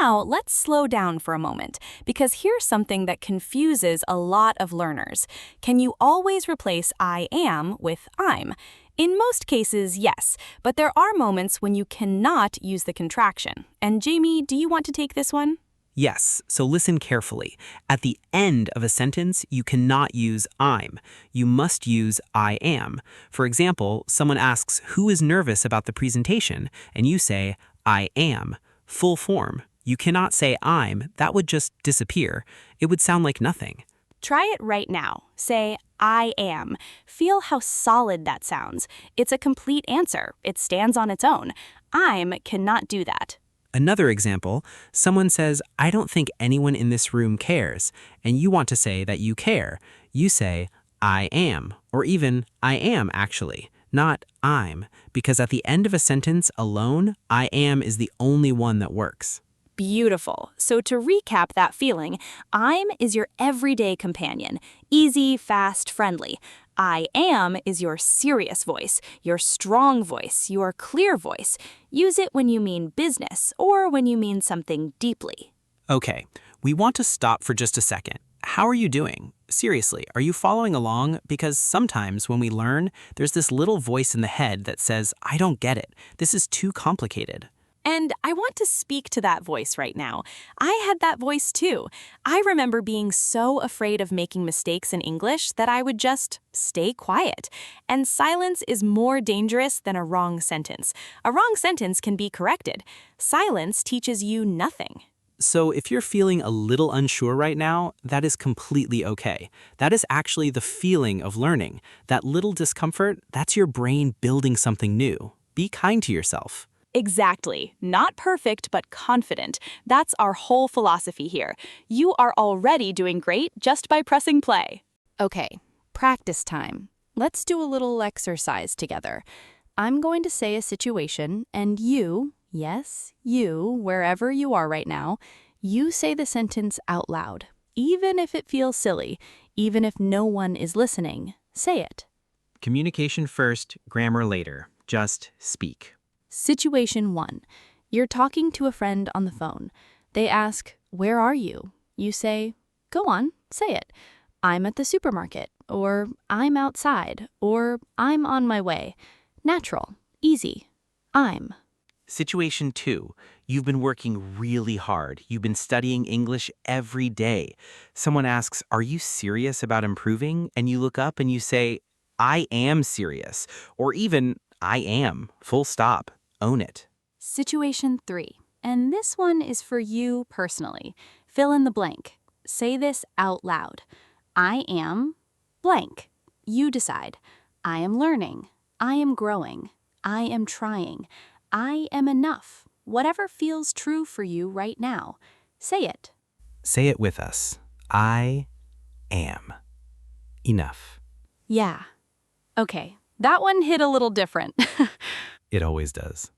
Now, let's slow down for a moment, because here's something that confuses a lot of learners. Can you always replace I am with I'm? In most cases, yes, but there are moments when you cannot use the contraction. And Jamie, do you want to take this one? Yes, so listen carefully. At the end of a sentence, you cannot use I'm. You must use I am. For example, someone asks, "Who is nervous about the presentation?" And you say, "I am." Full form. You cannot say I'm. That would just disappear. It would sound like nothing. Try it right now. Say, I am. Feel how solid that sounds. It's a complete answer. It stands on its own. I'm cannot do that. Another example, someone says, "I don't think anyone in this room cares," and you want to say that you care. You say, I am, or even, I am actually, not I'm, because at the end of a sentence alone, I am is the only one that works. Beautiful. So to recap that feeling, I'm is your everyday companion. Easy, fast, friendly. I am is your serious voice, your strong voice, your clear voice. Use it when you mean business or when you mean something deeply. Okay, we want to stop for just a second. How are you doing? Seriously, are you following along? Because sometimes when we learn, there's this little voice in the head that says, "I don't get it. This is too complicated." And I want to speak to that voice right now. I had that voice too. I remember being so afraid of making mistakes in English that I would just stay quiet. And silence is more dangerous than a wrong sentence. A wrong sentence can be corrected. Silence teaches you nothing. So if you're feeling a little unsure right now, that is completely okay. That is actually the feeling of learning. That little discomfort, that's your brain building something new. Be kind to yourself. Exactly. Not perfect, but confident. That's our whole philosophy here. You are already doing great just by pressing play. Okay, practice time. Let's do a little exercise together. I'm going to say a situation, and you, yes, you, wherever you are right now, you say the sentence out loud. Even if it feels silly, even if no one is listening, say it. Communication first, grammar later. Just speak. Situation 1. You're talking to a friend on the phone. They ask, "Where are you?" You say, "Go on, say it. I'm at the supermarket," or "I'm outside," or "I'm on my way." Natural, easy. I'm. Situation 2. You've been working really hard. You've been studying English every day. Someone asks, "Are you serious about improving?" And you look up and you say, "I am serious." Or even, "I am." Full stop. Own it. Situation 3. And this one is for you personally. Fill in the blank. Say this out loud. I am blank. You decide. I am learning. I am growing. I am trying. I am enough. Whatever feels true for you right now. Say it. Say it with us. I am enough. Yeah. Okay, that one hit a little different. It always does.